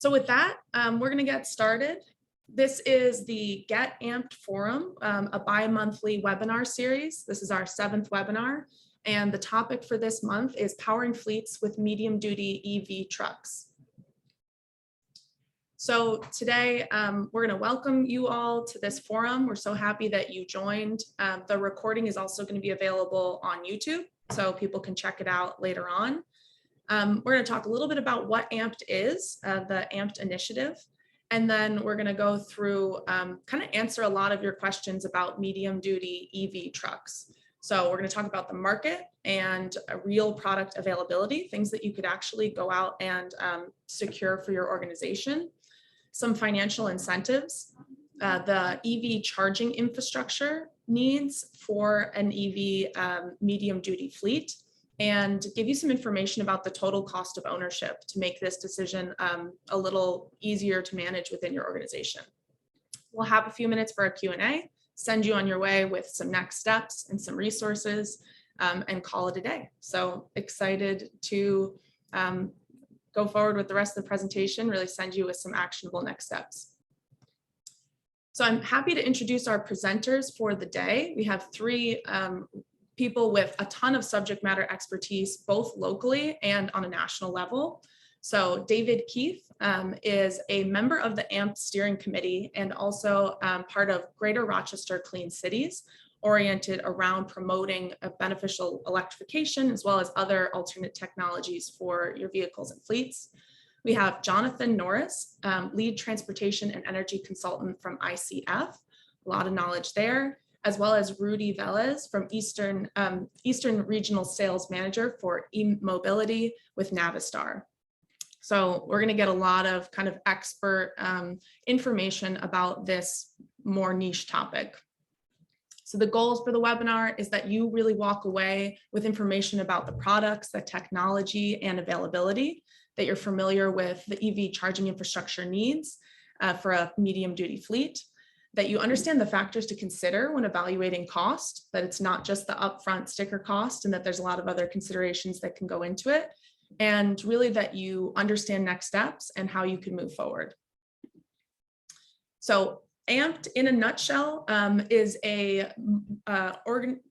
So with that, we're going to get started. This is the Get Amped Forum, a bi-monthly webinar series. This is our 7th webinar, and the topic for this month is powering fleets with medium-duty EV trucks. So today, we're going to welcome you all to this forum. We're so happy that you joined. The recording is also going to be available on YouTube, so people can check it out later on. We're going to talk a little bit about what AMPED is, the AMPED initiative, and then we're going to go through kind of answer a lot of your questions about medium duty EV trucks. So we're going to talk about the market and real product availability, things that you could actually go out and secure for your organization, some financial incentives, the EV charging infrastructure needs for an EV medium duty fleet, and give you some information about the total cost of ownership to make this decision a little easier to manage within your organization. We'll have a few minutes for a Q&A, send you on your way with some next steps and some resources, and call it a day. So excited to go forward with the rest of the presentation, really send you with some actionable next steps. So I'm happy to introduce our presenters for the day. We have three people with a ton of subject matter expertise, both locally and on a national level. So David Keith is a member of the AMP steering committee and also part of Greater Rochester Clean Cities, oriented around promoting a beneficial electrification as well as other alternate technologies for your vehicles and fleets. We have Jonathan Norris, lead transportation and energy consultant from ICF, a lot of knowledge there, as well as Rudy Velez from Eastern Regional Sales Manager for eMobility with Navistar. So we're going to get a lot of kind of expert information about this more niche topic. So the goals for the webinar is that you really walk away with information about the products, the technology, and availability, that you're familiar with the EV charging infrastructure needs for a medium duty fleet, that you understand the factors to consider when evaluating cost, that it's not just the upfront sticker cost and that there's a lot of other considerations that can go into it, and really that you understand next steps and how you can move forward. So AMPED in a nutshell is an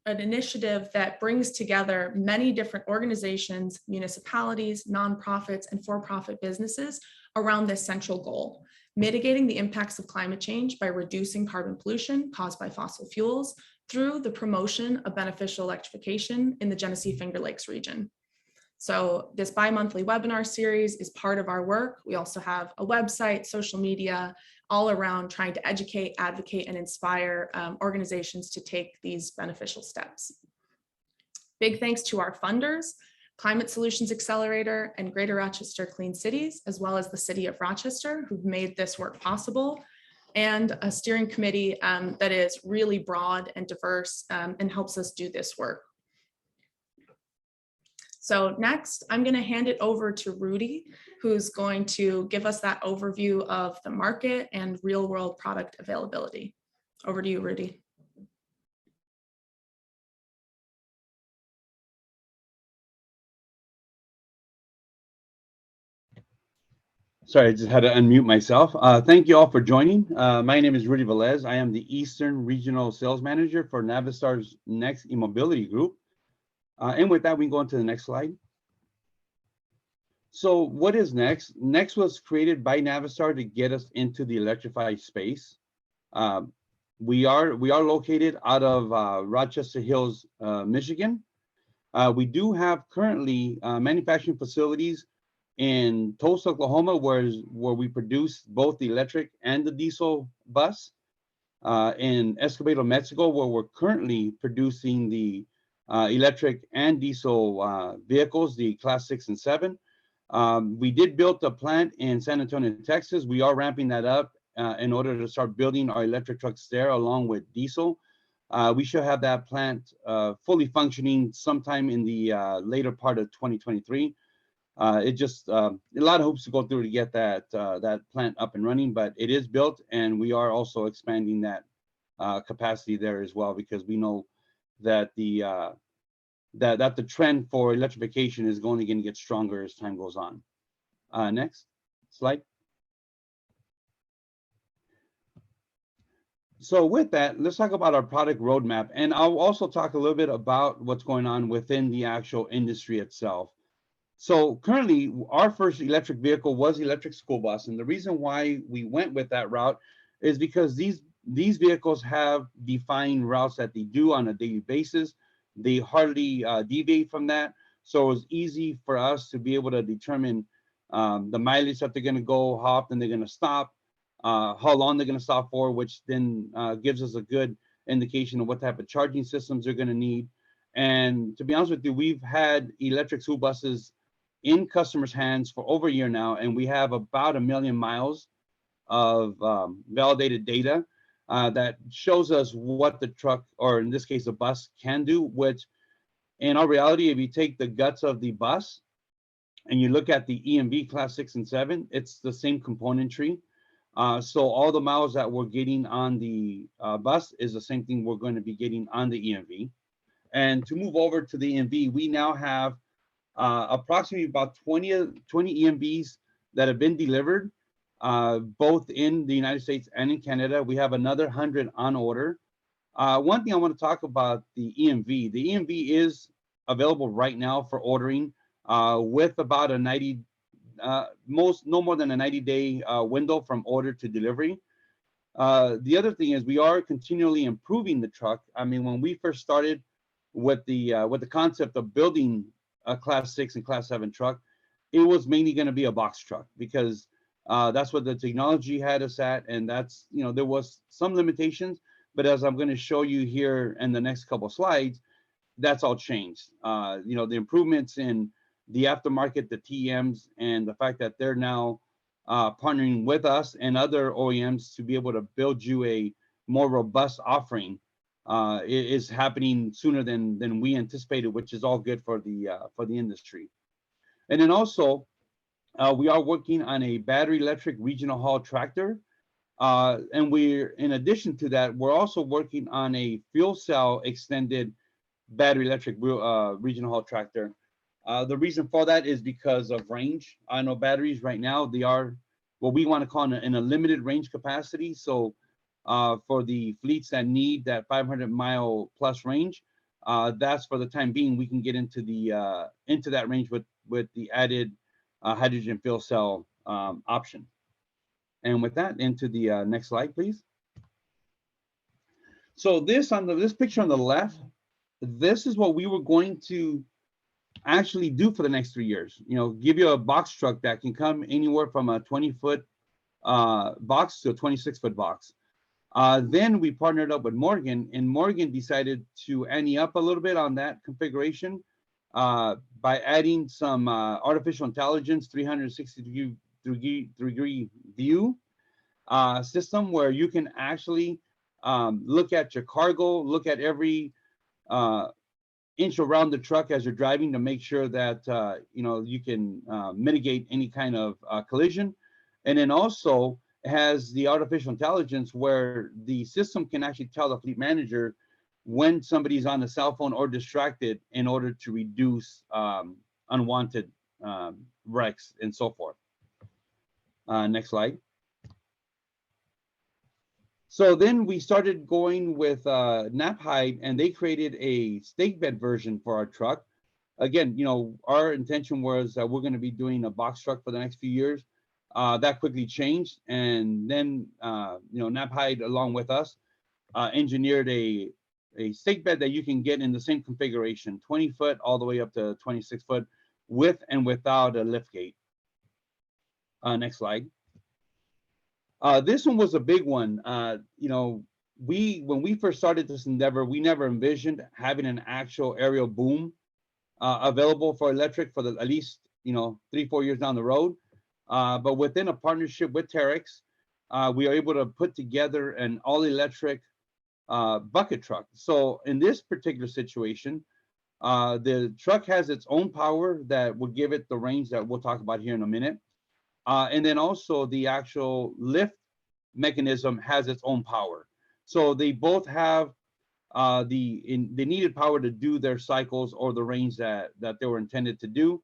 initiative that brings together many different organizations, municipalities, nonprofits, and for-profit businesses around this central goal: mitigating the impacts of climate change by reducing carbon pollution caused by fossil fuels through the promotion of beneficial electrification in the Genesee Finger Lakes region. So this bi-monthly webinar series is part of our work. We also have a website, social media, all around trying to educate, advocate, and inspire organizations to take these beneficial steps. Big thanks to our funders, Climate Solutions Accelerator and Greater Rochester Clean Cities, as well as the City of Rochester, who've made this work possible, and a steering committee that is really broad and diverse and helps us do this work. So next, I'm going to hand it over to Rudy, who's going to give us that overview of the market and real-world product availability. Over to you, Rudy. Sorry, I just had to unmute myself. Thank you all for joining. My name is Rudy Velez. I am the Eastern Regional Sales Manager for Navistar's next eMobility group. And with that, we can go on to the next slide. So what is Next? Next was created by Navistar to get us into the electrified space. We are located out of Rochester Hills, Michigan. We do have currently manufacturing facilities in Tulsa, Oklahoma, where we produce both the electric and the diesel bus. In Escobedo, Mexico, where we're currently producing the electric and diesel vehicles, the Class 6 and 7. We did build a plant in San Antonio, Texas. We are ramping that up in order to start building our electric trucks there along with diesel. We should have that plant fully functioning sometime in the later part of 2023. It just a lot of hoops to go through to get that plant up and running, but it is built, and we are also expanding that capacity there as well, because we know that the trend for electrification is only going to get stronger as time goes on. Next slide. So with that, let's talk about our product roadmap. And I'll also talk a little bit about what's going on within the actual industry itself. So currently, our first electric vehicle was electric school bus. And the reason why we went with that route is because these vehicles have defined routes that they do on a daily basis. They hardly deviate from that. So it's easy for us to be able to determine the mileage that they're going to go, how often they're going to stop, how long they're going to stop for, which then gives us a good indication of what type of charging systems they're going to need. And to be honest with you, we've had electric school buses in customers' hands for over a year now, and we have about 1 million miles of validated data that shows us what the truck, or in this case, a bus, can do. Which, in our reality, if you take the guts of the bus and you look at the EMV class 6 and 7, it's the same componentry. So all the miles that we're getting on the bus is the same thing we're going to be getting on the EMV. And to move over to the EMV, we now have approximately about 20 EMVs that have been delivered, both in the United States and in Canada. We have another 100 on order. One thing I want to talk about the EMV. The EMV is available right now for ordering with about a 90, no more than a 90-day window from order to delivery. The other thing is we are continually improving the truck. I mean, when we first started with the concept of building a class 6 and class 7 truck, it was mainly going to be a box truck because that's what the technology had us at, and that's, there was some limitations, but as I'm going to show you here in the next couple of slides, that's all changed. The improvements in the aftermarket, the TMs, and the fact that they're now partnering with us and other OEMs to be able to build you a more robust offering is happening sooner than we anticipated, which is all good for the industry. And then also, we are working on a battery electric regional haul tractor. And we're, in addition to that, we're also working on a fuel cell extended battery electric regional haul tractor. The reason for that is because of range. I know batteries right now, they are what we want to call in a limited range capacity. So for the fleets that need that 500-mile plus range, that's for the time being, we can get into that range with the added hydrogen fuel cell option. And with that, into the next slide, please. So this picture on the left, this is what we were going to actually do for the next 3 years. Give you a box truck that can come anywhere from a 20-foot box to a 26-foot box. Then we partnered up with Morgan, and Morgan decided to ante up a little bit on that configuration by adding some artificial intelligence 360-degree view system where you can actually look at your cargo, look at every inch around the truck as you're driving to make sure that you can mitigate any kind of collision. And then also has the artificial intelligence where the system can actually tell the fleet manager when somebody's on a cell phone or distracted in order to reduce unwanted wrecks and so forth. Next slide. So then we started going with Knapheide, and they created a stake bed version for our truck. Again, our intention was that we're going to be doing a box truck for the next few years. That quickly changed, and then Knapheide, along with us, engineered a stake bed that you can get in the same configuration, 20-foot all the way up to 26-foot, with and without a lift gate. Next slide. This one was a big one. When we first started this endeavor, we never envisioned having an actual aerial boom available for electric for at least 3-4 years down the road. But within a partnership with Terex, we are able to put together an all-electric bucket truck. So in this particular situation, the truck has its own power that will give it the range that we'll talk about here in a minute. And then also the actual lift mechanism has its own power. So they both have the needed power to do their cycles or the range that they were intended to do.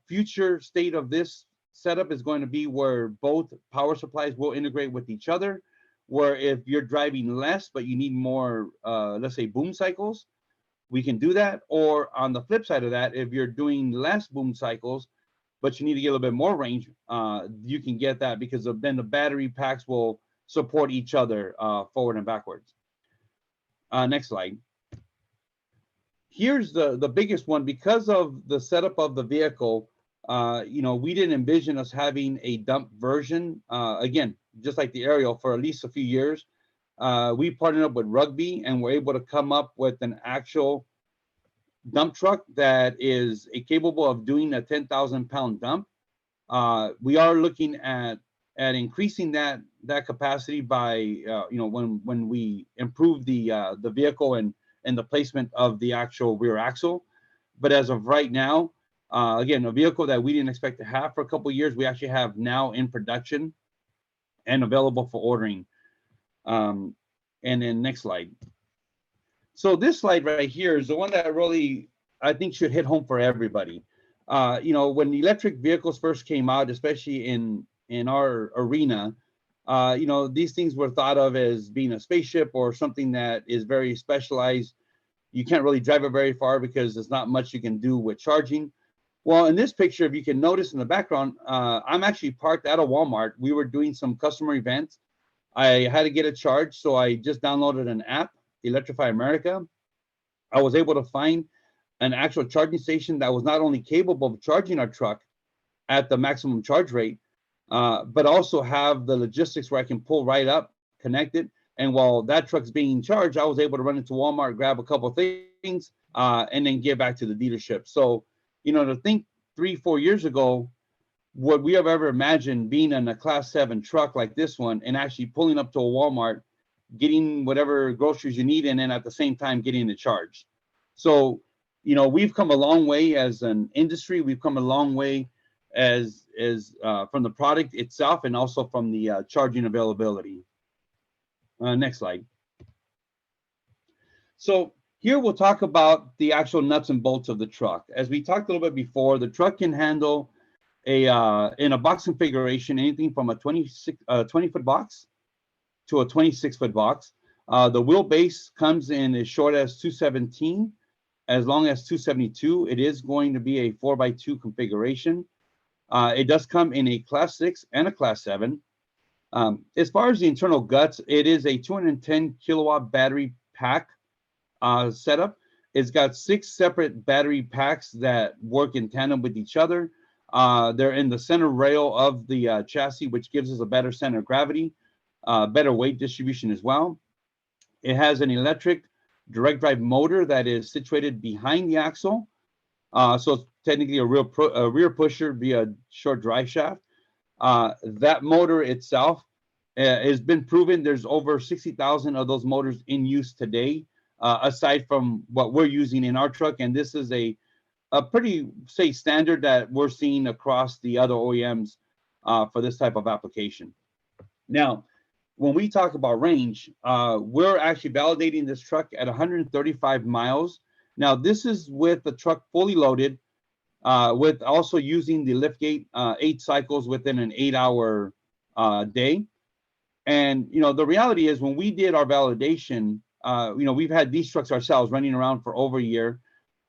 Future state of this setup is going to be where both power supplies will integrate with each other, where if you're driving less, but you need more, let's say boom cycles, we can do that. Or on the flip side of that, if you're doing less boom cycles, but you need to get a little bit more range, you can get that because then the battery packs will support each other forward and backwards. Next slide. Here's the biggest one. Because of the setup of the vehicle, we didn't envision us having a dump version. Again, just like the Ariel, for at least a few years. We partnered up with Rugby and we're able to come up with an actual dump truck that is capable of doing a 10,000-pound dump. We are looking at increasing that capacity by when we improve the vehicle and the placement of the actual rear axle. But as of right now, again, a vehicle that we didn't expect to have for a couple of years, we actually have now in production and available for ordering. And then next slide. So this slide right here is the one that really, I think, should hit home for everybody. When electric vehicles first came out, especially in our arena, these things were thought of as being a spaceship or something that is very specialized. You can't really drive it very far because there's not much you can do with charging. Well, in this picture, if you can notice in the background, I'm actually parked at a Walmart. We were doing some customer events. I had to get a charge, so I just downloaded an app, Electrify America. I was able to find an actual charging station that was not only capable of charging our truck at the maximum charge rate, but also have the logistics where I can pull right up, connect it. And while that truck's being charged, I was able to run into Walmart, grab a couple of things, and then get back to the dealership. So, to think 3-4 years ago, would we have ever imagined being in a Class 7 truck like this one and actually pulling up to a Walmart, getting whatever groceries you need, and then at the same time getting the charge? So, we've come a long way as an industry. We've come a long way as from the product itself and also from the charging availability. Next slide. So here we'll talk about the actual nuts and bolts of the truck. As we talked a little bit before, the truck can handle in a box configuration anything from a 20-foot box to a 26-foot box. The wheelbase comes in as short as 217, as long as 272. It is going to be a 4x2 configuration. It does come in a Class 6 and a Class 7. As far as the internal guts, it is a 210 kilowatt battery pack setup. It's got 6 separate battery packs that work in tandem with each other. They're in the center rail of the chassis, which gives us a better center of gravity, better weight distribution as well. It has an electric direct drive motor that is situated behind the axle. So it's technically a rear pusher via short drive shaft. That motor itself has been proven. There's over 60,000 of those motors in use today, aside from what we're using in our truck. And this is a pretty, say, standard that we're seeing across the other OEMs for this type of application. Now, when we talk about range, we're actually validating this truck at 135 miles. Now, this is with the truck fully loaded, with also using the liftgate 8 cycles within an 8-hour day. And, the reality is when we did our validation, we've had these trucks ourselves running around for over a year.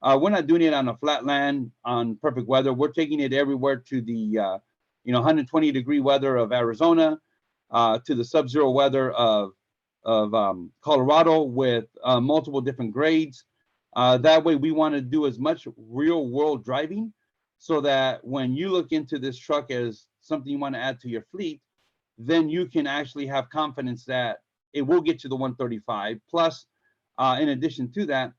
We're not doing it on a flat land on perfect weather. We're taking it everywhere to the 120-degree weather of Arizona, to the sub-zero weather of Colorado with multiple different grades. That way, we want to do as much real-world driving so that when you look into this truck as something you want to add to your fleet, then you can actually have confidence that it will get you the 135. Plus, in addition to that,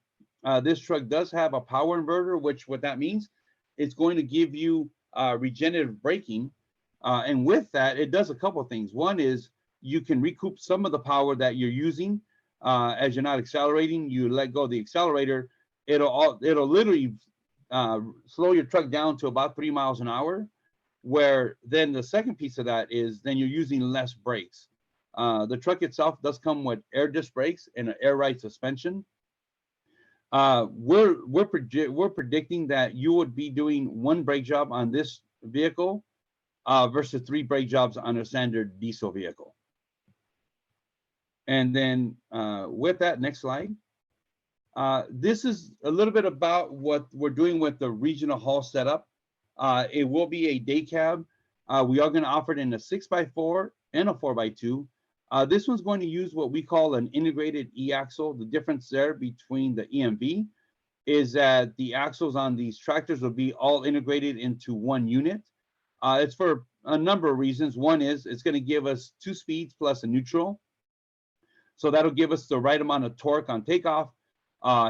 this truck does have a power inverter, which what that means, it's going to give you regenerative braking. And with that, it does a couple of things. One is you can recoup some of the power that you're using as you're not accelerating. You let go of the accelerator, it'll literally slow your truck down to about 3 miles an hour. Where then the second piece of that is then you're using less brakes. The truck itself does come with air disc brakes and an air ride suspension. We're predicting that you would be doing 1 brake job on this vehicle versus 3 brake jobs on a standard diesel vehicle. And then with that, next slide. This is a little bit about what we're doing with the regional haul setup. It will be a day cab. We are going to offer it in a 6x4 and a 4x2. This one's going to use what we call an integrated e-axle. The difference there between the EMV is that the axles on these tractors will be all integrated into one unit. It's for a number of reasons. One is it's going to give us 2 speeds plus a neutral. So that'll give us the right amount of torque on takeoff,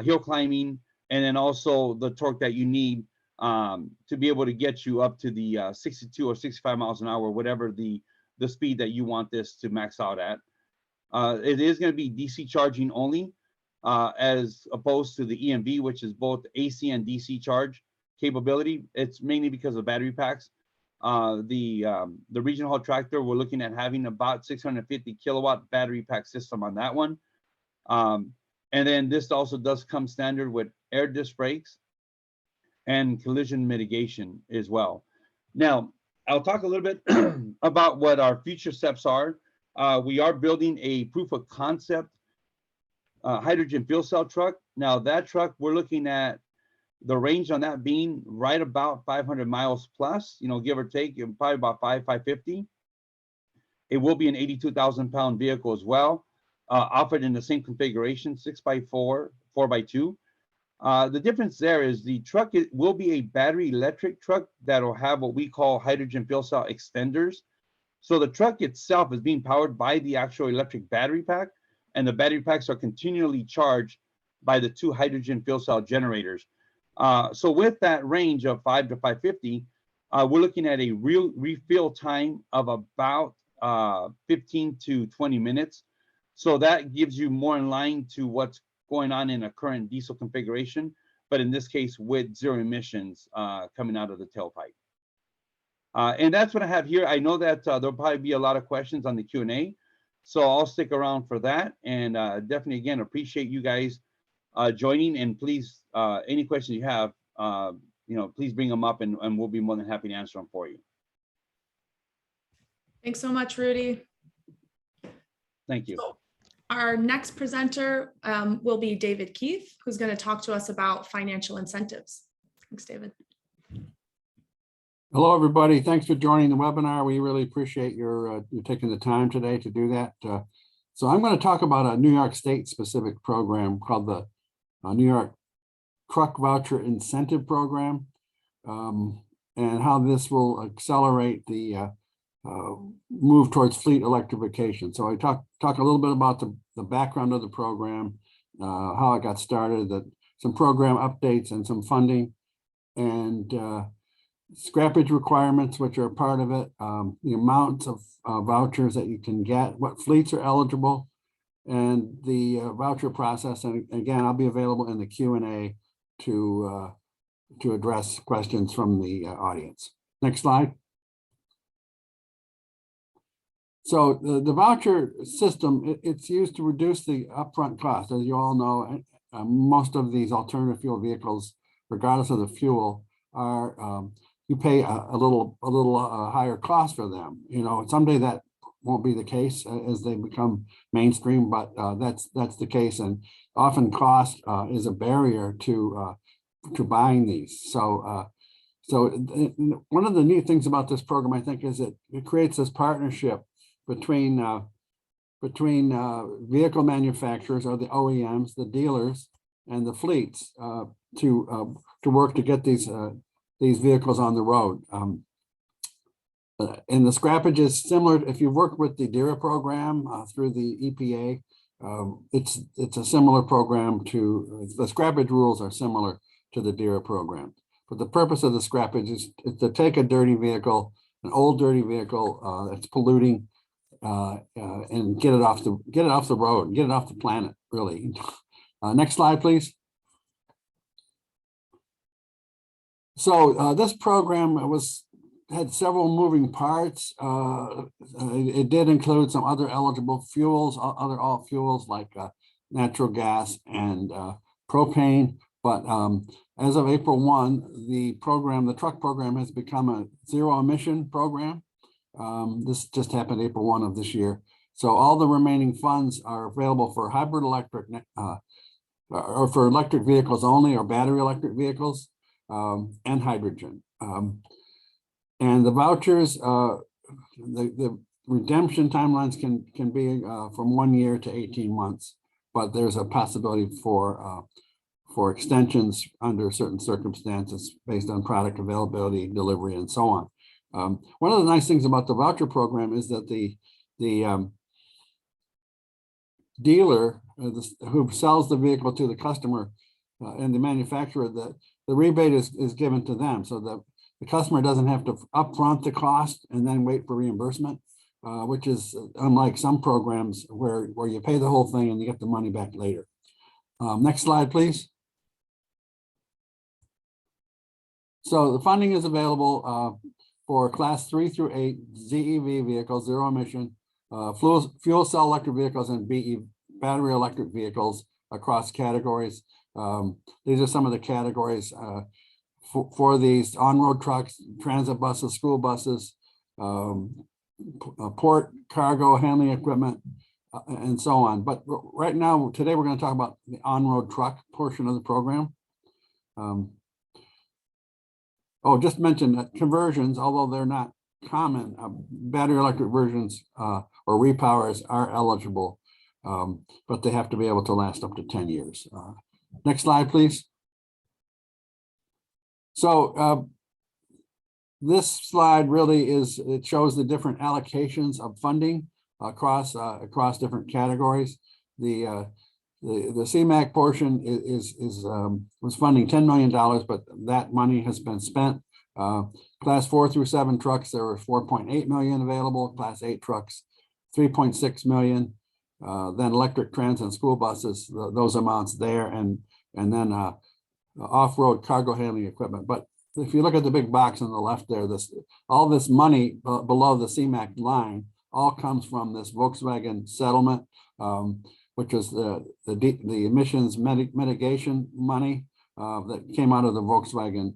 hill climbing, and then also the torque that you need to be able to get you up to the 62 or 65 miles an hour, whatever the speed that you want this to max out at. It is going to be DC charging only, as opposed to the EMV, which is both AC and DC charge capability. It's mainly because of battery packs. The regional haul tractor, we're looking at having about 650 kilowatt battery pack system on that one. And then this also does come standard with air disc brakes and collision mitigation as well. Now, I'll talk a little bit about what our future steps are. We are building a proof of concept hydrogen fuel cell truck. Now that truck, we're looking at the range on that being right about 500 miles plus, give or take, probably about 550. It will be an 82,000 pound vehicle as well, offered in the same configuration, 6x4, 4x2. The difference there is the truck will be a battery electric truck that will have what we call hydrogen fuel cell extenders. So the truck itself is being powered by the actual electric battery pack, and the battery packs are continually charged by the 2 hydrogen fuel cell generators. So with that range of 5 to 550, we're looking at a real refill time of about 15 to 20 minutes. So that gives you more in line to what's going on in a current diesel configuration, but in this case with 0 emissions coming out of the tailpipe. And that's what I have here. I know that there'll probably be a lot of questions on the Q&A, so I'll stick around for that. And definitely, again, appreciate you guys joining. And please, any questions you have, please bring them up, and we'll be more than happy to answer them for you. Thanks so much, Rudy. Thank you. So our next presenter will be David Keith, who's going to talk to us about financial incentives. Thanks, David. Hello, everybody. Thanks for joining the webinar. We really appreciate your taking the time today to do that. So I'm going to talk about a New York State specific program called the New York Truck Voucher Incentive Program, and how this will accelerate the move towards fleet electrification. So I talk a little bit about the background of the program, how it got started, some program updates and some funding, and scrappage requirements, which are part of it, the amounts of vouchers that you can get, what fleets are eligible, and the voucher process. And again, I'll be available in the Q&A to address questions from the audience. Next slide. So the voucher system, it's used to reduce the upfront cost. As you all know, most of these alternative fuel vehicles, regardless of the fuel, are you pay a little higher cost for them. Someday that won't be the case as they become mainstream, but that's the case, and often cost is a barrier to buying these. So one of the neat things about this program, I think, is it creates this partnership between vehicle manufacturers, or the OEMs, the dealers, and the fleets to work to get these vehicles on the road. And the scrappage is similar. If you've worked with the DERA program through the EPA, it's a similar program to the scrappage rules are similar to the DERA program. But the purpose of the scrappage is to take a dirty vehicle, an old dirty vehicle that's polluting, and get it off the road, get it off the planet, really. Next slide, please. So this program had several moving parts. It did include some other eligible fuels, other alt fuels like natural gas and propane. But as of April 1, the truck program has become a zero emission program. This just happened April 1 of this year. So all the remaining funds are available for hybrid electric or for electric vehicles only, or battery electric vehicles, and hydrogen. And the vouchers, the redemption timelines can be from 1 year to 18 months, but there's a possibility for extensions under certain circumstances based on product availability, delivery, and so on. One of the nice things about the voucher program is that the dealer who sells the vehicle to the customer and the manufacturer, the rebate is given to them, so that the customer doesn't have to upfront the cost and then wait for reimbursement, which is unlike some programs where you pay the whole thing and you get the money back later. Next slide, please. So the funding is available for class 3 through 8 ZEV vehicles, zero emission, fuel cell electric vehicles, and battery electric vehicles across categories. These are some of the categories for these: on-road trucks, transit buses, school buses, port cargo handling equipment, and so on. But right now, today, we're going to talk about the on-road truck portion of the program. Just mention that conversions, although they're not common, battery electric versions or repowers are eligible, but they have to be able to last up to 10 years. Next slide, please. So this slide really it shows the different allocations of funding across different categories. The CMAQ portion was funding $10 million, but that money has been spent. Class 4 through 7 trucks, there were 4.8 million available. Class 8 trucks, 3.6 million. Then electric transit and school buses, those amounts there, and then off-road cargo handling equipment. But if you look at the big box on the left there, all this money below the CMAQ line all comes from this Volkswagen settlement, which is the emissions mitigation money that came out of the Volkswagen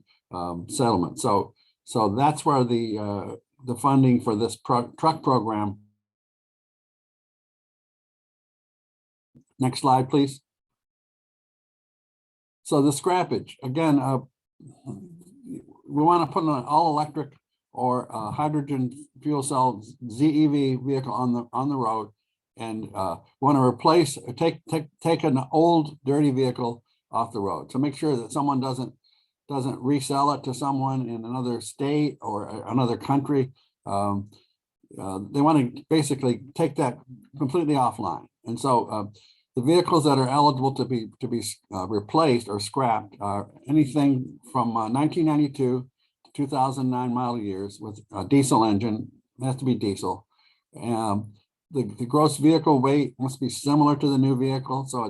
settlement. So that's where the funding for this truck program. Next slide, please. So the scrappage, again, we want to put an all-electric or hydrogen fuel cell ZEV vehicle on the road, and want to replace or take an old dirty vehicle off the road. So make sure that someone doesn't resell it to someone in another state or another country. They want to basically take that completely offline. And so the vehicles that are eligible to be replaced or scrapped are anything from 1992 to 2009 model years with a diesel engine. It has to be diesel. The gross vehicle weight must be similar to the new vehicle, so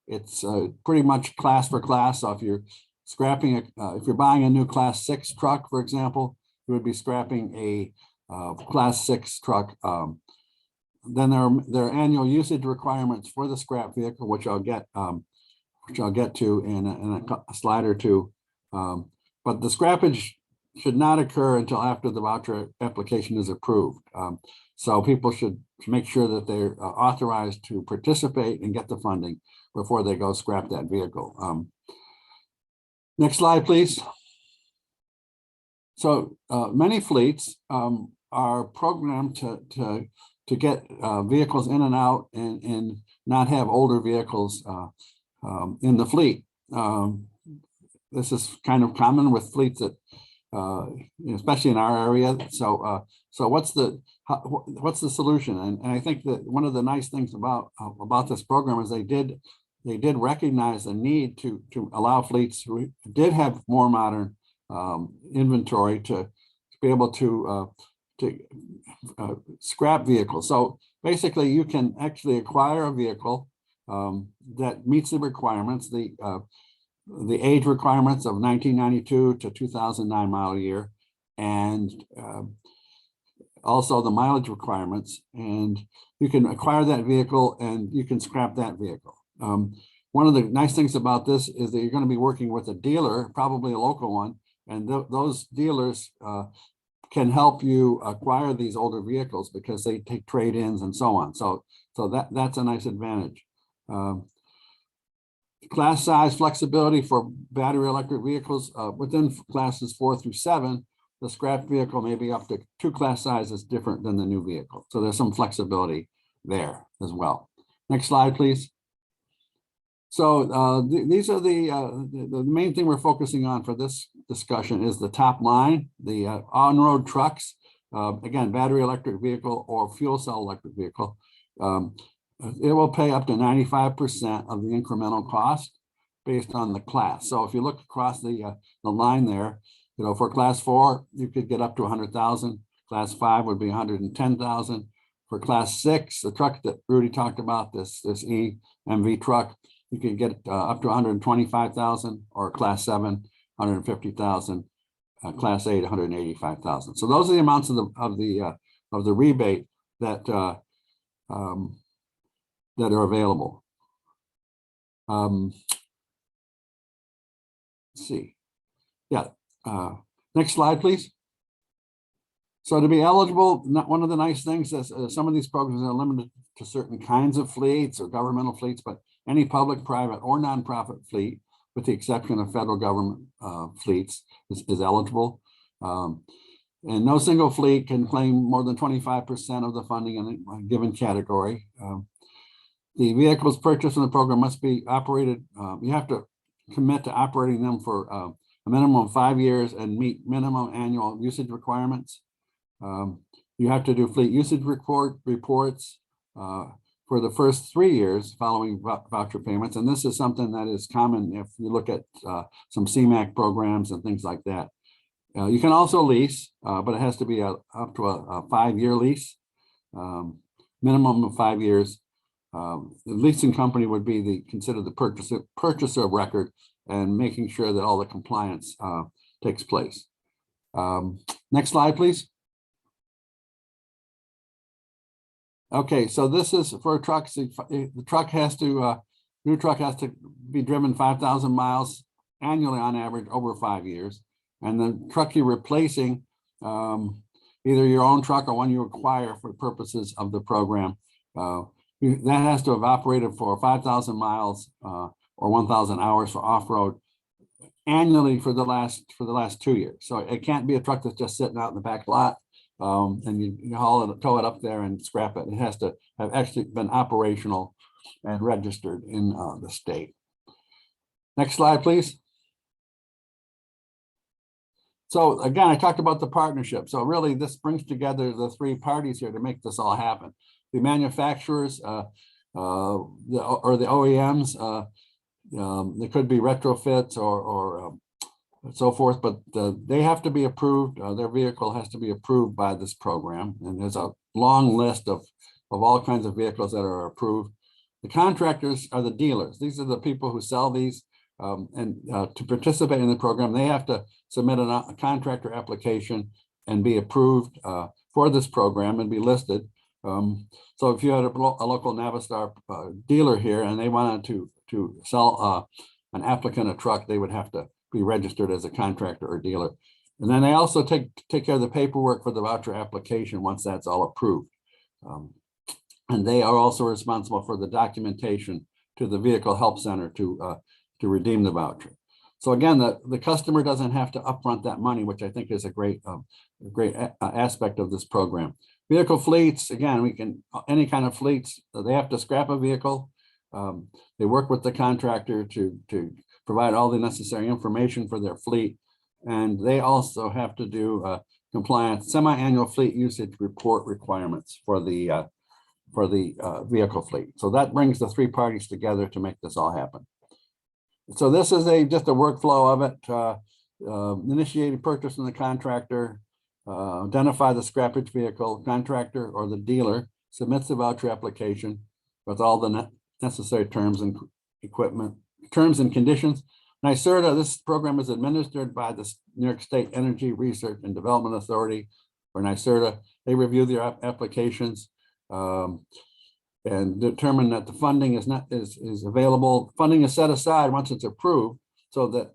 it's pretty much class for class. So if you're scrapping if you're buying a new class 6 truck, for example, you would be scrapping a class 6 truck. Then there are annual usage requirements for the scrap vehicle, which I'll get to in a slide or two. But the scrappage should not occur until after the voucher application is approved. So people should make sure that they're authorized to participate and get the funding before they go scrap that vehicle. Next slide, please. So many fleets are programmed to get vehicles in and out and not have older vehicles in the fleet. This is kind of common with fleets that, especially in our area. So what's the solution? And I think that one of the nice things about this program is they did recognize the need to allow fleets who did have more modern inventory to be able to scrap vehicles. So basically, you can actually acquire a vehicle that meets the requirements, the age requirements of 1992 to 2009 model year, and also the mileage requirements. And you can acquire that vehicle and you can scrap that vehicle. One of the nice things about this is that you're going to be working with a dealer, probably a local one, and those dealers can help you acquire these older vehicles because they take trade-ins and so on. So that's a nice advantage. Class size flexibility for battery electric vehicles within classes 4 through 7. The scrap vehicle may be up to 2 class sizes different than the new vehicle. So there's some flexibility there as well. Next slide, please. So these are the main thing we're focusing on for this discussion is the top line, the on-road trucks, again, battery electric vehicle or fuel cell electric vehicle. It will pay up to 95% of the incremental cost based on the class. So if you look across the line there, you know, for class 4, you could get up to 100,000. Class 5 would be 110,000. For class 6, the truck that Rudy talked about, this eMV truck, you can get up to 125,000, or class 7, 150,000, class 8, 185,000. So those are the amounts of the rebate that that are available. Let's see. Yeah. Next slide, please. So to be eligible, one of the nice things is some of these programs are limited to certain kinds of fleets or governmental fleets, but any public, private, or nonprofit fleet, with the exception of federal government fleets, is eligible. And no single fleet can claim more than 25% of the funding in a given category. The vehicles purchased in the program must be operated. You have to commit to operating them for a minimum of 5 years and meet minimum annual usage requirements. You have to do fleet usage reports for the first 3 years following voucher payments. And this is something that is common if you look at some CMAQ programs and things like that. You can also lease, but it has to be up to a 5-year lease, minimum of 5 years. The leasing company would be considered the purchaser of record and making sure that all the compliance takes place. Next slide, please. Okay, so this is for trucks. The truck has to, new truck has to be driven 5,000 miles annually on average over 5 years. And the truck you're replacing, either your own truck or one you acquire for purposes of the program, that has to have operated for 5,000 miles or 1,000 hours for off-road annually for the last 2 years. So it can't be a truck that's just sitting out in the back lot and you haul it, tow it up there and scrap it. It has to have actually been operational and registered in the state. Next slide, please. So again, I talked about the partnership. So really this brings together the 3 parties here to make this all happen. The manufacturers or the OEMs, they could be retrofits or so forth, but they have to be approved. Their vehicle has to be approved by this program. And there's a long list of all kinds of vehicles that are approved. The contractors are the dealers. These are the people who sell these. And to participate in the program, they have to submit a contractor application and be approved for this program and be listed. So if you had a local Navistar dealer here and they wanted to sell an applicant a truck, they would have to be registered as a contractor or dealer. And then they also take care of the paperwork for the voucher application once that's all approved. And they are also responsible for the documentation to the Vehicle Help Center to redeem the voucher. So again, the customer doesn't have to upfront that money, which I think is a great aspect of this program. Vehicle fleets, again, any kind of fleets, they have to scrap a vehicle. They work with the contractor to provide all the necessary information for their fleet. And they also have to do compliance, semi-annual fleet usage report requirements for the vehicle fleet. So that brings the 3 parties together to make this all happen. So this is just a workflow of it. Initiated purchase from the contractor, identify the scrappage vehicle, contractor or the dealer submits the voucher application with all the necessary terms and conditions. NYSERDA, this program is administered by the New York State Energy Research and Development Authority, or NYSERDA. They review their applications and determine that the funding is available. Funding is set aside once it's approved so that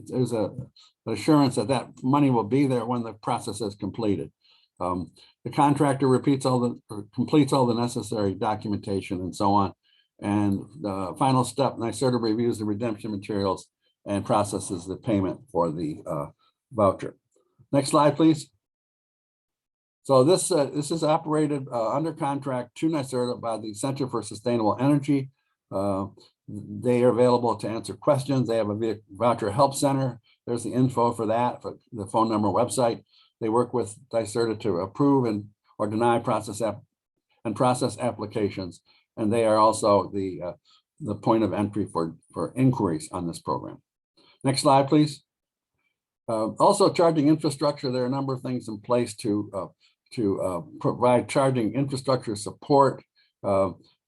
there's a assurance that that money will be there when the process is completed. The contractor completes all the necessary documentation and so on. And the final step, NYSERDA reviews the redemption materials and processes the payment for the voucher. Next slide, please. So this is operated under contract to NYSERDA by the Center for Sustainable Energy. They are available to answer questions. They have a voucher help center. There's the info for that, for the phone number, website. They work with NYSERDA to approve or deny process applications. And they are also the point of entry for inquiries on this program. Next slide, please. Also, charging infrastructure. There are a number of things in place to provide charging infrastructure support.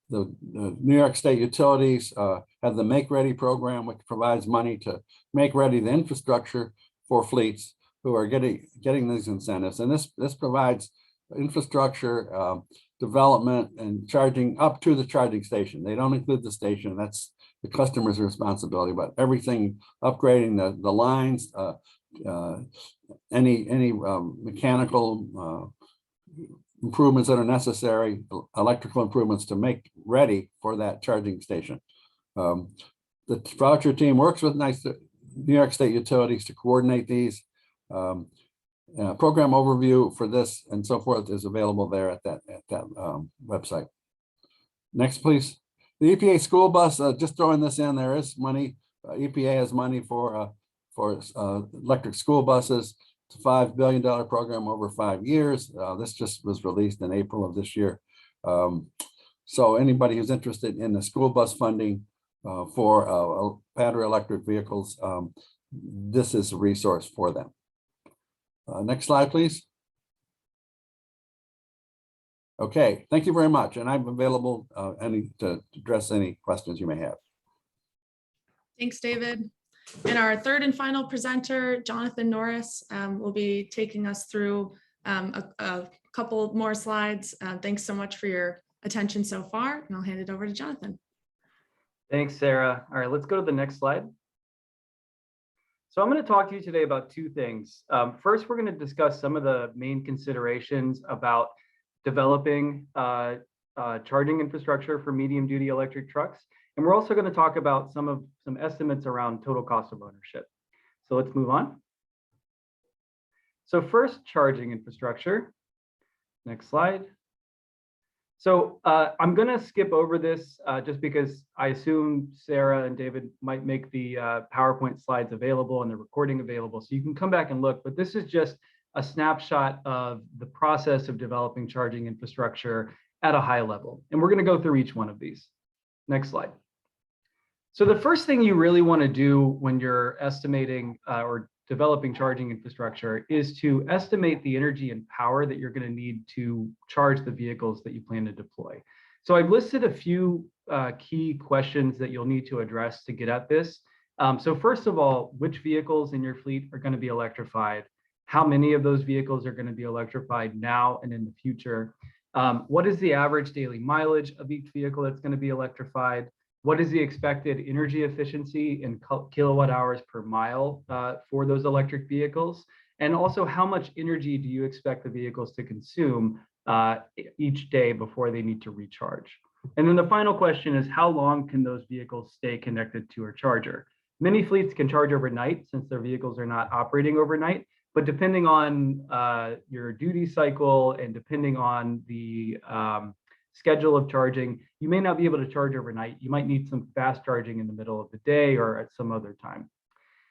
The New York State utilities have the Make Ready program, which provides money to make ready the infrastructure for fleets who are getting these incentives. And this provides infrastructure development and charging up to the charging station. They don't include the station. That's the customer's responsibility, but everything, upgrading the lines, any mechanical improvements that are necessary, electrical improvements to make ready for that charging station. The voucher team works with New York State utilities to coordinate these. Program overview for this and so forth is available there at that website. Next, please. The EPA school bus, just throwing this in, there is money. EPA has money for electric school buses. It's a $5 billion program over 5 years. This just was released in April of this year. So anybody who's interested in the school bus funding for battery electric vehicles, this is a resource for them. Next slide, please. Okay, thank you very much. And I'm available to address any questions you may have. Thanks, David. And our third and final presenter, Jonathan Norris, will be taking us through a couple more slides. Thanks so much for your attention so far, and I'll hand it over to Jonathan. Thanks, Sarah. All right, let's go to the next slide. So I'm going to talk to you today about two things. First, we're going to discuss some of the main considerations about developing charging infrastructure for medium-duty electric trucks. And we're also going to talk about some estimates around total cost of ownership. So let's move on. So first, charging infrastructure. Next slide. So I'm going to skip over this just because I assume Sarah and David might make the PowerPoint slides available and the recording available. So you can come back and look, but this is just a snapshot of the process of developing charging infrastructure at a high level. And we're going to go through each one of these. Next slide. So the first thing you really want to do when you're estimating or developing charging infrastructure is to estimate the energy and power that you're going to need to charge the vehicles that you plan to deploy. So I've listed a few key questions that you'll need to address to get at this. So first of all, which vehicles in your fleet are going to be electrified? How many of those vehicles are going to be electrified now and in the future? What is the average daily mileage of each vehicle that's going to be electrified? What is the expected energy efficiency in kilowatt hours per mile for those electric vehicles? And also, how much energy do you expect the vehicles to consume each day before they need to recharge? And then the final question is, how long can those vehicles stay connected to a charger? Many fleets can charge overnight since their vehicles are not operating overnight, but depending on your duty cycle and depending on the schedule of charging, you may not be able to charge overnight. You might need some fast charging in the middle of the day or at some other time.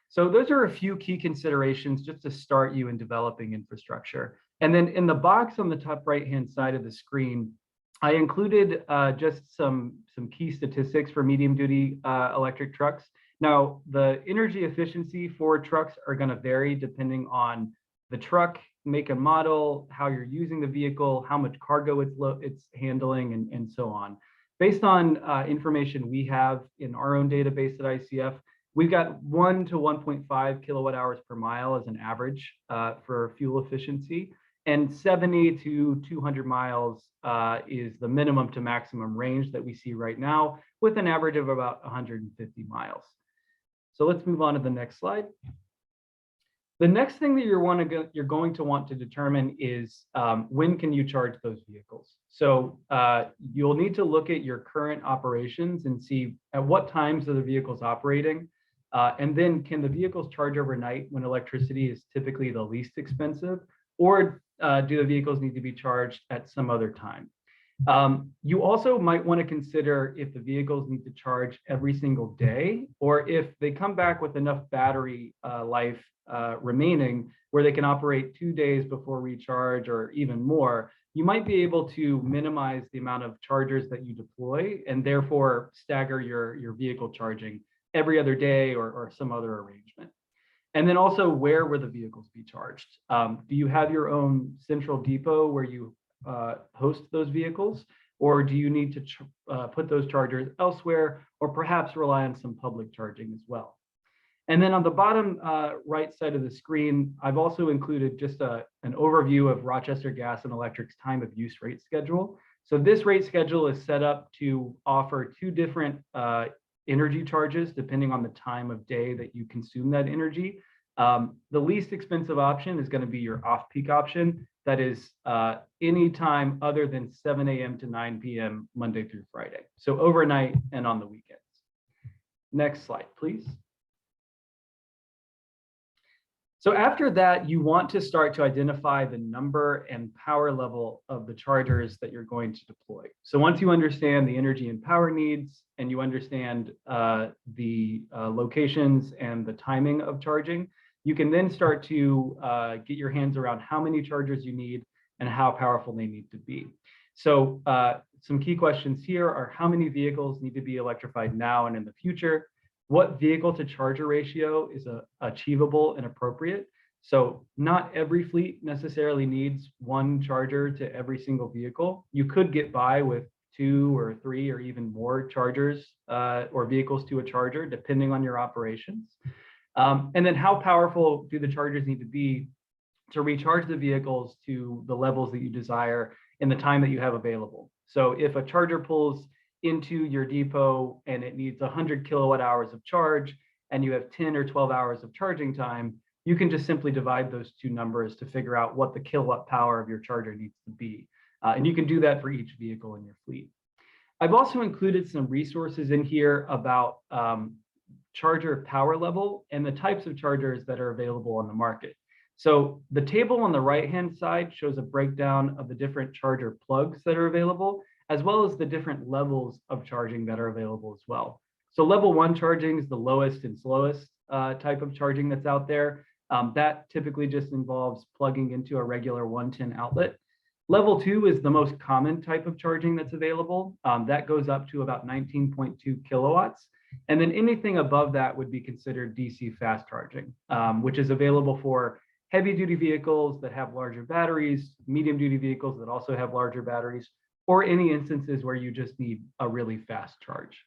So those are a few key considerations just to start you in developing infrastructure. And then in the box on the top right-hand side of the screen, I included just some key statistics for medium-duty electric trucks. Now, the energy efficiency for trucks are going to vary depending on the truck, make and model, how you're using the vehicle, how much cargo it's handling, and so on. Based on information we have in our own database at ICF, we've got 1 to 1.5 kilowatt hours per mile as an average for fuel efficiency, and 70 to 200 miles is the minimum to maximum range that we see right now, with an average of about 150 miles. So let's move on to the next slide. The next thing that you're going to want to determine is when can you charge those vehicles. So you'll need to look at your current operations and see at what times are the vehicles operating, and then can the vehicles charge overnight when electricity is typically the least expensive, or do the vehicles need to be charged at some other time? You also might want to consider if the vehicles need to charge every single day, or if they come back with enough battery life remaining where they can operate 2 days before recharge or even more. You might be able to minimize the amount of chargers that you deploy and therefore stagger your vehicle charging every other day or some other arrangement. And then also, where will the vehicles be charged? Do you have your own central depot where you host those vehicles, or do you need to put those chargers elsewhere, or perhaps rely on some public charging as well? And then on the bottom right side of the screen, I've also included just an overview of Rochester Gas and Electric's time of use rate schedule. So this rate schedule is set up to offer 2 different energy charges depending on the time of day that you consume that energy. The least expensive option is going to be your off-peak option. That is any time other than 7 a.m. to 9 p.m. Monday through Friday. So overnight and on the weekends. Next slide, please. So after that, you want to start to identify the number and power level of the chargers that you're going to deploy. So once you understand the energy and power needs, and you understand the locations and the timing of charging, you can then start to get your hands around how many chargers you need and how powerful they need to be. So some key questions here are: how many vehicles need to be electrified now and in the future? What vehicle to charger ratio is achievable and appropriate? So not every fleet necessarily needs 1 charger to every single vehicle. You could get by with 2 or 3 or even more chargers or vehicles to a charger, depending on your operations. And then how powerful do the chargers need to be to recharge the vehicles to the levels that you desire in the time that you have available? So if a charger pulls into your depot and it needs 100 kilowatt hours of charge and you have 10 or 12 hours of charging time, you can just simply divide those 2 numbers to figure out what the kilowatt power of your charger needs to be. And you can do that for each vehicle in your fleet. I've also included some resources in here about charger power level and the types of chargers that are available on the market. So the table on the right-hand side shows a breakdown of the different charger plugs that are available, as well as the different levels of charging that are available as well. So level 1 charging is the lowest and slowest type of charging that's out there. That typically just involves plugging into a regular 110 outlet. Level 2 is the most common type of charging that's available. That goes up to about 19.2 kilowatts. And then anything above that would be considered DC fast charging, which is available for heavy duty vehicles that have larger batteries, medium duty vehicles that also have larger batteries, or any instances where you just need a really fast charge.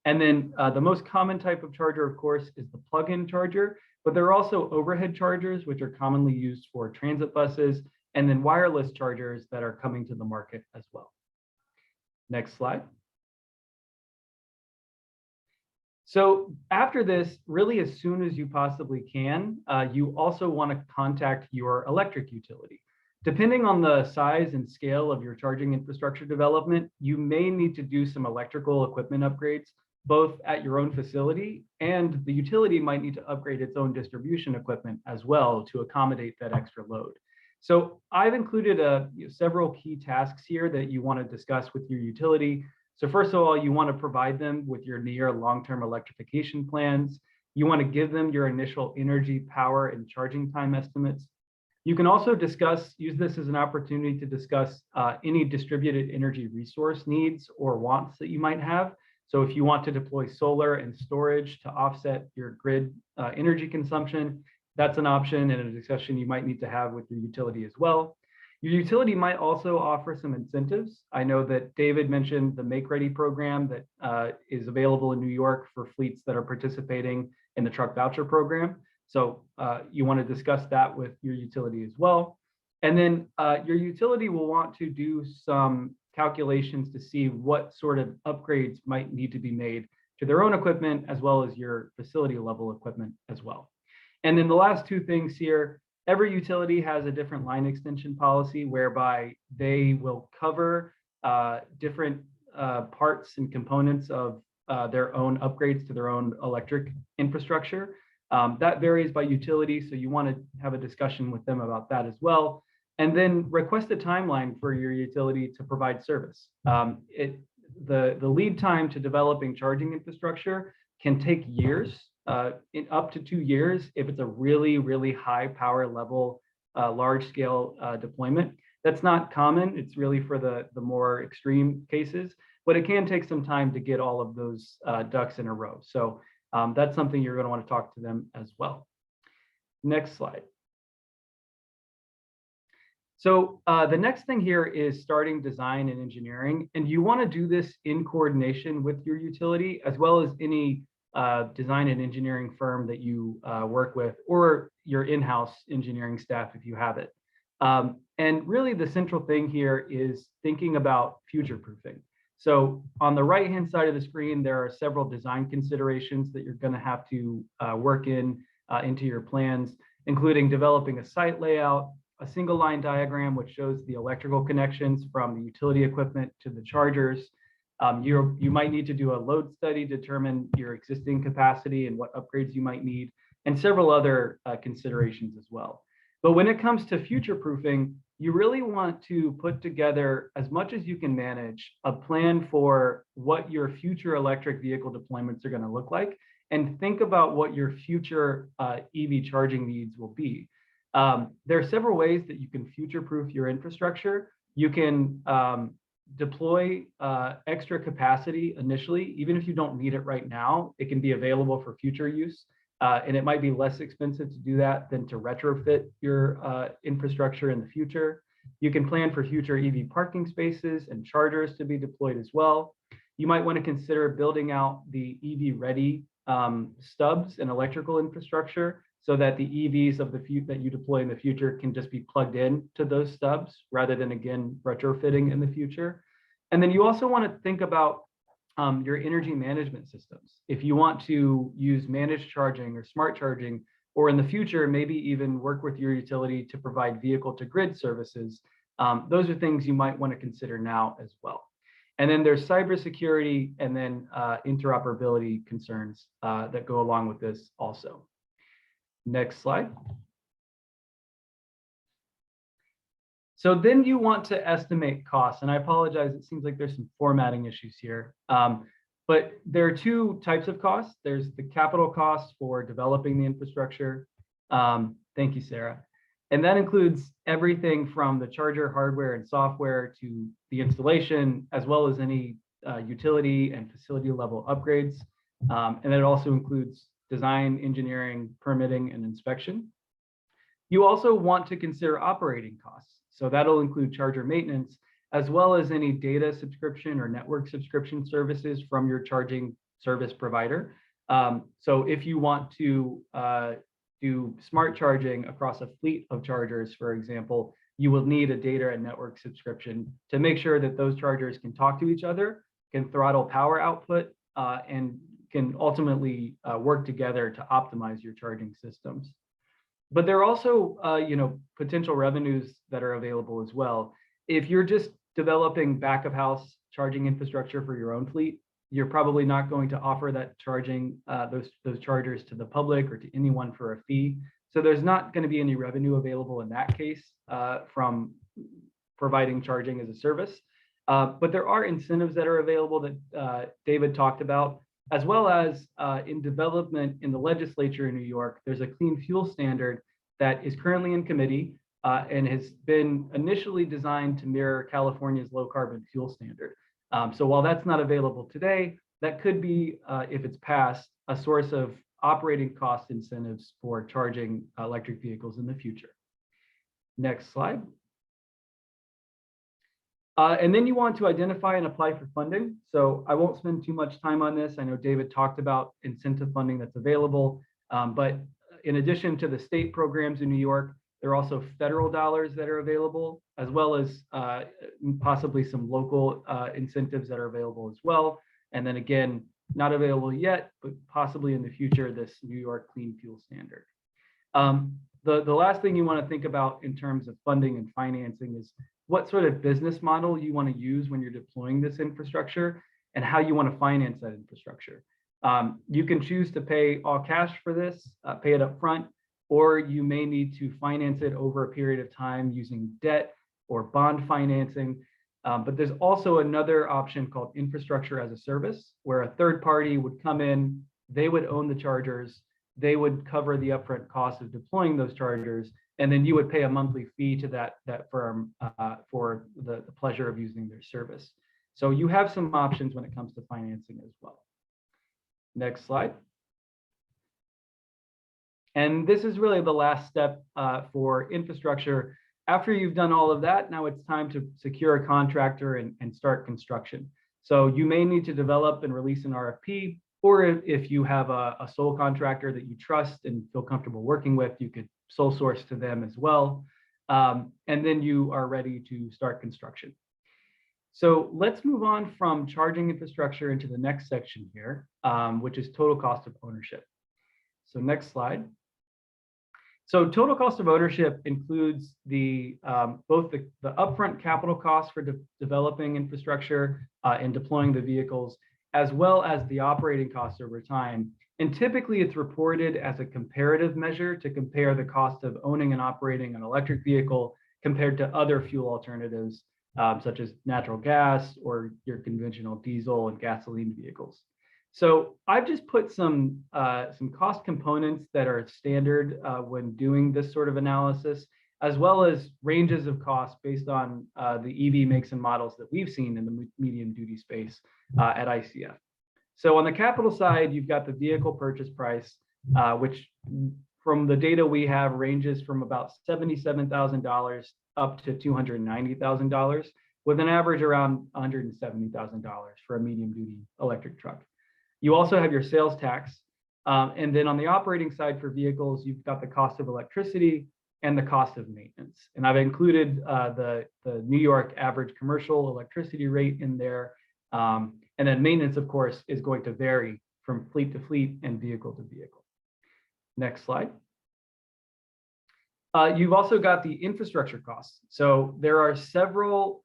And then the most common type of charger, of course, is the plug-in charger, but there are also overhead chargers, which are commonly used for transit buses, and then wireless chargers that are coming to the market as well. Next slide. So after this, really as soon as you possibly can, you also want to contact your electric utility. Depending on the size and scale of your charging infrastructure development, you may need to do some electrical equipment upgrades, both at your own facility, and the utility might need to upgrade its own distribution equipment as well to accommodate that extra load. So I've included several key tasks here that you want to discuss with your utility. So first of all, you want to provide them with your near long-term electrification plans. You want to give them your initial energy, power, and charging time estimates. You can also use this as an opportunity to discuss any distributed energy resource needs or wants that you might have. So if you want to deploy solar and storage to offset your grid energy consumption, that's an option and a discussion you might need to have with your utility as well. Your utility might also offer some incentives. I know that David mentioned the Make Ready program that is available in New York for fleets that are participating in the truck voucher program. So you want to discuss that with your utility as well. And then your utility will want to do some calculations to see what sort of upgrades might need to be made to their own equipment, as well as your facility level equipment as well. And then the last two things here, every utility has a different line extension policy whereby they will cover different parts and components of their own upgrades to their own electric infrastructure. That varies by utility, so you want to have a discussion with them about that as well. And then request a timeline for your utility to provide service. The lead time to developing charging infrastructure can take years, up to 2 years, if it's a really, really high power level, large scale deployment. That's not common. It's really for the more extreme cases, but it can take some time to get all of those ducks in a row. So that's something you're going to want to talk to them as well. Next slide. So the next thing here is starting design and engineering, and you want to do this in coordination with your utility, as well as any design and engineering firm that you work with, or your in-house engineering staff if you have it. And really the central thing here is thinking about future-proofing. So on the right-hand side of the screen, there are several design considerations that you're going to have to work into your plans, including developing a site layout, a single line diagram which shows the electrical connections from the utility equipment to the chargers. You might need to do a load study, determine your existing capacity and what upgrades you might need, and several other considerations as well. But when it comes to future-proofing, you really want to put together, as much as you can manage, a plan for what your future electric vehicle deployments are going to look like, and think about what your future EV charging needs will be. There are several ways that you can future-proof your infrastructure. You can deploy extra capacity initially, even if you don't need it right now. It can be available for future use. And it might be less expensive to do that than to retrofit your infrastructure in the future. You can plan for future EV parking spaces and chargers to be deployed as well. You might want to consider building out the EV ready stubs and electrical infrastructure so that the EVs of the that you deploy in the future can just be plugged in to those stubs rather than, again, retrofitting in the future. And then you also want to think about your energy management systems. If you want to use managed charging or smart charging, or in the future, maybe even work with your utility to provide vehicle to grid services, those are things you might want to consider now as well. And then there's cybersecurity and then interoperability concerns that go along with this also. Next slide. So then you want to estimate costs, and I apologize, it seems like there's some formatting issues here. But there are two types of costs. There's the capital costs for developing the infrastructure. Thank you, Sarah. And that includes everything from the charger hardware and software to the installation, as well as any utility and facility level upgrades. And then it also includes design, engineering, permitting, and inspection. You also want to consider operating costs. So that'll include charger maintenance, as well as any data subscription or network subscription services from your charging service provider. So if you want to do smart charging across a fleet of chargers, for example, you will need a data and network subscription to make sure that those chargers can talk to each other, can throttle power output, and can ultimately work together to optimize your charging systems. But there are also potential revenues that are available as well. If you're just developing back of house charging infrastructure for your own fleet, you're probably not going to offer that charging, those chargers to the public or to anyone for a fee. So there's not going to be any revenue available in that case from providing charging as a service. But there are incentives that are available that David talked about, as well as in development in the legislature in New York. There's a clean fuel standard that is currently in committee and has been initially designed to mirror California's low carbon fuel standard. So while that's not available today, that could be, if it's passed, a source of operating cost incentives for charging electric vehicles in the future. Next slide. And then you want to identify and apply for funding. So I won't spend too much time on this. I know David talked about incentive funding that's available, but in addition to the state programs in New York, there are also federal dollars that are available, as well as possibly some local incentives that are available as well. And then again, not available yet, but possibly in the future, this New York Clean Fuel Standard. The last thing you want to think about in terms of funding and financing is what sort of business model you want to use when you're deploying this infrastructure and how you want to finance that infrastructure. You can choose to pay all cash for this, pay it up front, or you may need to finance it over a period of time using debt or bond financing. But there's also another option called infrastructure as a service, where a third party would come in, they would own the chargers, they would cover the upfront cost of deploying those chargers, and then you would pay a monthly fee to that firm for the pleasure of using their service. So you have some options when it comes to financing as well. Next slide. And this is really the last step for infrastructure. After you've done all of that, now it's time to secure a contractor and start construction. So you may need to develop and release an RFP, or if you have a sole contractor that you trust and feel comfortable working with, you could sole source to them as well. And then you are ready to start construction. So let's move on from charging infrastructure into the next section here, which is total cost of ownership. So next slide. So total cost of ownership includes both the upfront capital costs for developing infrastructure and deploying the vehicles, as well as the operating costs over time. And typically it's reported as a comparative measure to compare the cost of owning and operating an electric vehicle compared to other fuel alternatives, such as natural gas or your conventional diesel and gasoline vehicles. So I've just put some cost components that are standard when doing this sort of analysis, as well as ranges of costs based on the EV makes and models that we've seen in the medium duty space at ICF. So on the capital side, you've got the vehicle purchase price, which from the data we have ranges from about $77,000 up to $290,000, with an average around $170,000 for a medium duty electric truck. You also have your sales tax. And then on the operating side for vehicles, you've got the cost of electricity and the cost of maintenance. And I've included the New York average commercial electricity rate in there. And then maintenance, of course, is going to vary from fleet to fleet and vehicle to vehicle. Next slide. You've also got the infrastructure costs. So there are several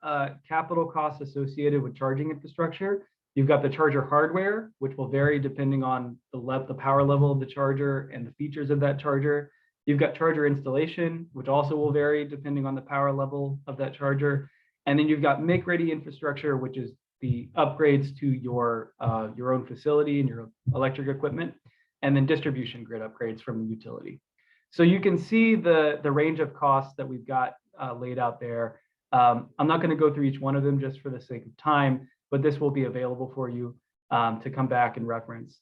capital costs associated with charging infrastructure. You've got the charger hardware, which will vary depending on the power level of the charger and the features of that charger. You've got charger installation, which also will vary depending on the power level of that charger. And then you've got make-ready infrastructure, which is the upgrades to your own facility and your electric equipment, and then distribution grid upgrades from the utility. So you can see the range of costs that we've got laid out there. I'm not going to go through each one of them just for the sake of time, but this will be available for you to come back and reference.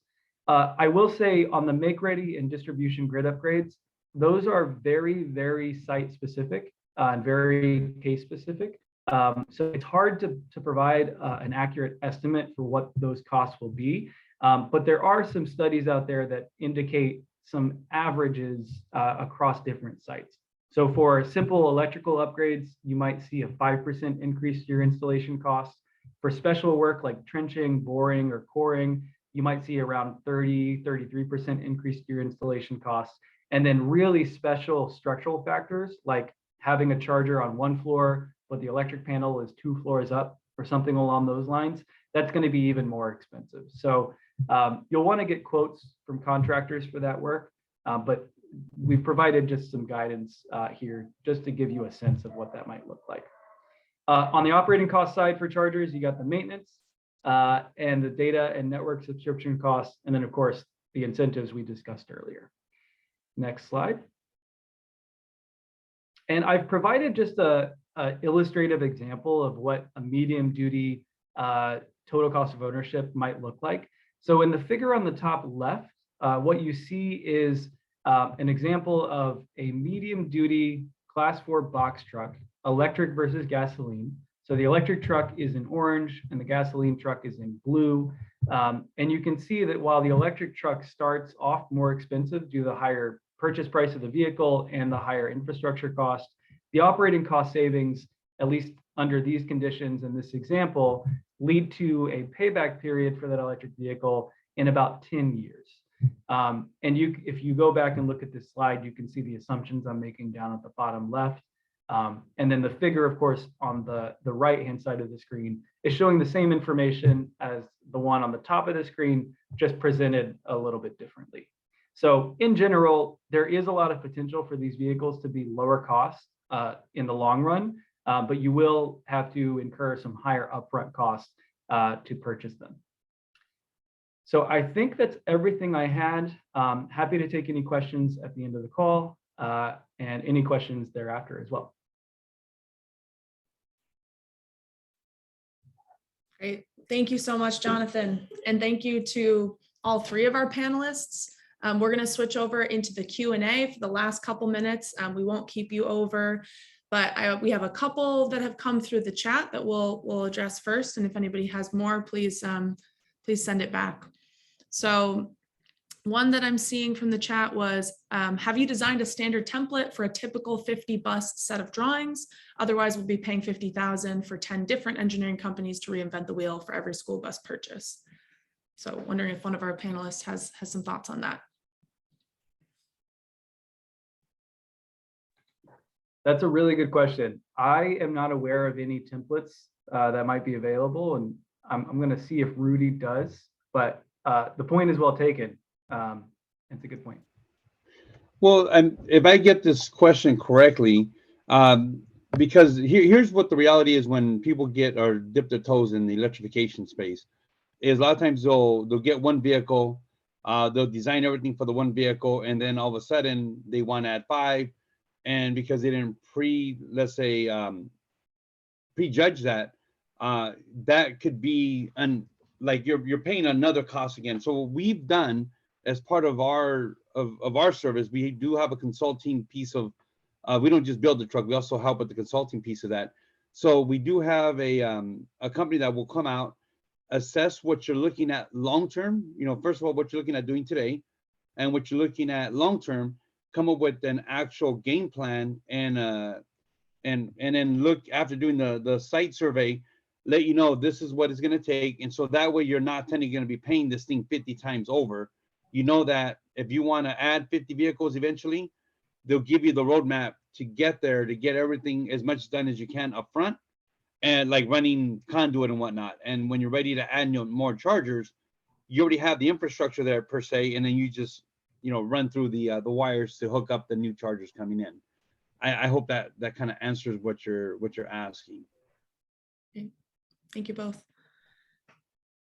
I will say on the make-ready and distribution grid upgrades, those are very, very site-specific and very case-specific. So it's hard to provide an accurate estimate for what those costs will be. But there are some studies out there that indicate some averages across different sites. So for simple electrical upgrades, you might see a 5% increase to your installation costs. For special work like trenching, boring, or coring, you might see around 33% increase to your installation costs. And then really special structural factors like having a charger on one floor, but the electric panel is 2 floors up or something along those lines, that's going to be even more expensive. So you'll want to get quotes from contractors for that work, but we've provided just some guidance here just to give you a sense of what that might look like. On the operating cost side for chargers, you got the maintenance and the data and network subscription costs, and then of course the incentives we discussed earlier. Next slide. And I've provided just a illustrative example of what a medium duty total cost of ownership might look like. So in the figure on the top left, what you see is an example of a medium duty class 4 box truck, electric versus gasoline. So the electric truck is in orange and the gasoline truck is in blue. And you can see that while the electric truck starts off more expensive due to the higher purchase price of the vehicle and the higher infrastructure cost, the operating cost savings, at least under these conditions in this example lead to a payback period for that electric vehicle in about 10 years. And if you go back and look at this slide, you can see the assumptions I'm making down at the bottom left. And then the figure, of course, on the right-hand side of the screen is showing the same information as the one on the top of the screen, just presented a little bit differently. So in general, there is a lot of potential for these vehicles to be lower cost in the long run, but you will have to incur some higher upfront costs to purchase them. So I think that's everything I had. Happy to take any questions at the end of the call and any questions thereafter as well. Great. Thank you so much, Jonathan. And thank you to all three of our panelists. We're going to switch over into the Q&A for the last couple minutes. We won't keep you over, but we have a couple that have come through the chat that we'll address first. And if anybody has more, please send it back. So one that I'm seeing from the chat was, have you designed a standard template for a typical 50 bus set of drawings? Otherwise, we'll be paying $50,000 for 10 different engineering companies to reinvent the wheel for every school bus purchase. So wondering if one of our panelists has some thoughts on that. That's a really good question. I am not aware of any templates that might be available, and I'm going to see if Rudy does, but the point is well taken. It's a good point. Well, and if I get this question correctly, because here's what the reality is when people get or dip their toes in the electrification space, is a lot of times they'll get one vehicle, they'll design everything for the one vehicle, and then all of a sudden they want to add 5, and because they didn't prejudge that, that could be like you're paying another cost again. So what we've done as part of our service, we do have a consulting piece of, we don't just build the truck, we also help with the consulting piece of that. So we do have a company that will come out, assess what you're looking at long-term, first of all, what you're looking at doing today and what you're looking at long-term, come up with an actual game plan and then look after doing the site survey, let you know this is what it's going to take. And so that way you're not going to be paying this thing 50 times over. You know that if you want to add 50 vehicles eventually, they'll give you the roadmap to get there, to get everything as much done as you can up front, and like running conduit and whatnot. And when you're ready to add more chargers, you already have the infrastructure there per se, and then you just run through the wires to hook up the new chargers coming in. I hope that kind of answers what you're asking. Okay. Thank you both.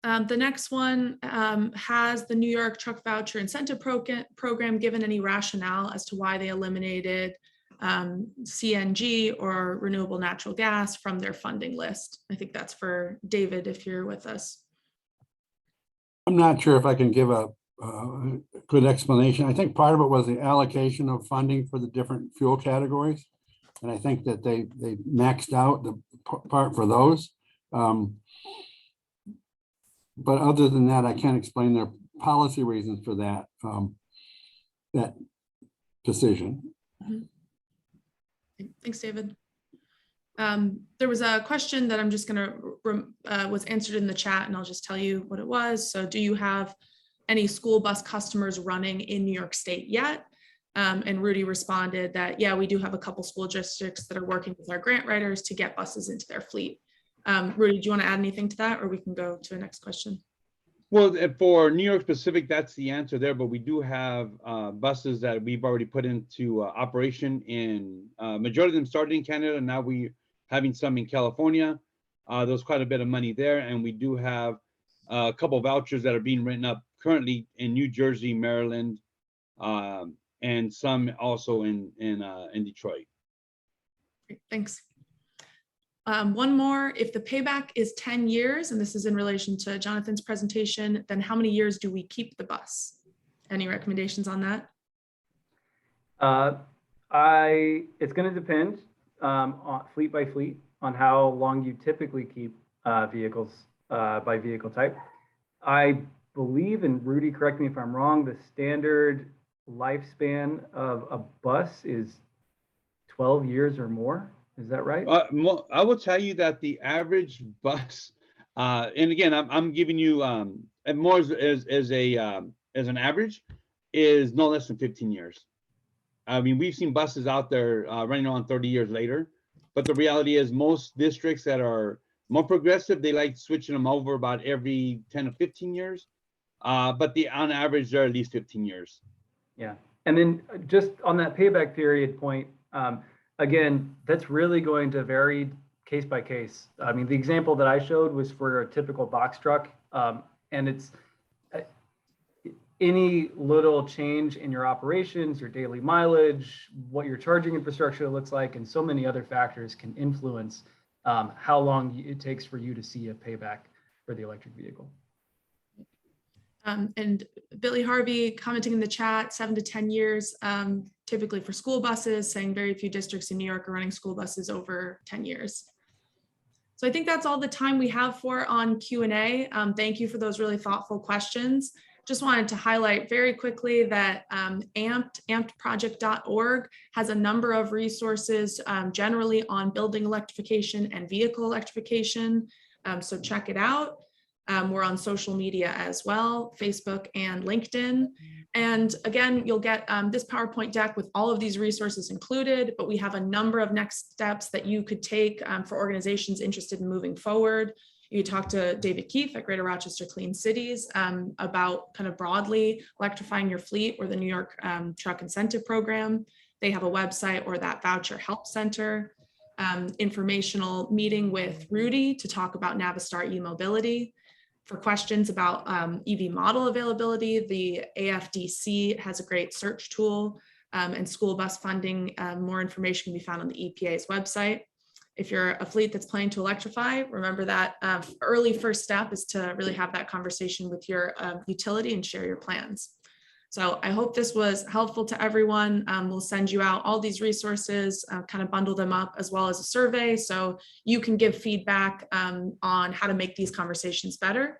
The next one, has the New York Truck Voucher Incentive Program given any rationale as to why they eliminated CNG or renewable natural gas from their funding list? I think that's for David, if you're with us. I'm not sure if I can give a good explanation. I think part of it was the allocation of funding for the different fuel categories. And I think that they maxed out the part for those. But other than that, I can't explain their policy reasons for that, that decision. Mm-hmm. Thanks, David. There was a question that I'm just going to was answered in the chat, and I'll just tell you what it was. So do you have any school bus customers running in New York State yet? And Rudy responded that, yeah, we do have a couple school districts that are working with our grant writers to get buses into their fleet. Rudy, do you want to add anything to that, or we can go to the next question? Well, for New York specific, that's the answer there, but we do have buses that we've already put into operation in, majority of them started in Canada, and now we're having some in California. There's quite a bit of money there, and we do have a couple of vouchers that are being written up currently in New Jersey, Maryland, and some also in Detroit. Great, thanks. One more, if the payback is 10 years, and this is in relation to Jonathan's presentation, then how many years do we keep the bus? Any recommendations on that? It's going to depend on fleet by fleet on how long you typically keep vehicles by vehicle type. I believe, and Rudy, correct me if I'm wrong, the standard lifespan of a bus is 12 years or more. Is that right? I will tell you that the average bus, and again, I'm giving you and more as an average, is no less than 15 years. I mean, we've seen buses out there running on 30 years later, but the reality is most districts that are more progressive, they like switching them over about every 10 to 15 years. But on average, they're at least 15 years. Yeah. And then just on that payback period point, again, that's really going to vary case by case. I mean, the example that I showed was for a typical box truck, and it's any little change in your operations, your daily mileage, what your charging infrastructure looks like, and so many other factors can influence how long it takes for you to see a payback for the electric vehicle. And Billy Harvey commenting in the chat, 7 to 10 years, typically for school buses, saying very few districts in New York are running school buses over 10 years. So I think that's all the time we have for on Q&A. Thank you for those really thoughtful questions. Just wanted to highlight very quickly that ampedproject.org has a number of resources generally on building electrification and vehicle electrification. So check it out. We're on social media as well, Facebook and LinkedIn. And again, you'll get this PowerPoint deck with all of these resources included, but we have a number of next steps that you could take for organizations interested in moving forward. You talk to David Keefe at Greater Rochester Clean Cities about kind of broadly electrifying your fleet or the New York Truck Incentive Program. They have a website or that voucher help center. Informational meeting with Rudy to talk about Navistar eMobility. For questions about EV model availability, the AFDC has a great search tool and school bus funding. More information can be found on the EPA's website. If you're a fleet that's planning to electrify, remember that early first step is to really have that conversation with your utility and share your plans. So I hope this was helpful to everyone. We'll send you out all these resources, kind of bundle them up as well as a survey so you can give feedback on how to make these conversations better.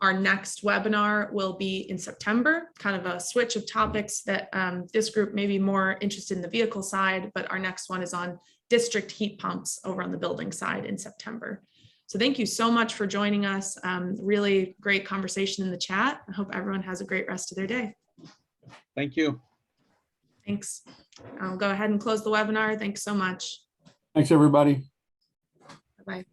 Our next webinar will be in September, kind of a switch of topics that this group may be more interested in the vehicle side, but our next one is on district heat pumps over on the building side in September. So thank you so much for joining us. Really great conversation in the chat. I hope everyone has a great rest of their day. Thank you. Thanks. I'll go ahead and close the webinar. Thanks so much. Thanks, everybody. Bye-bye.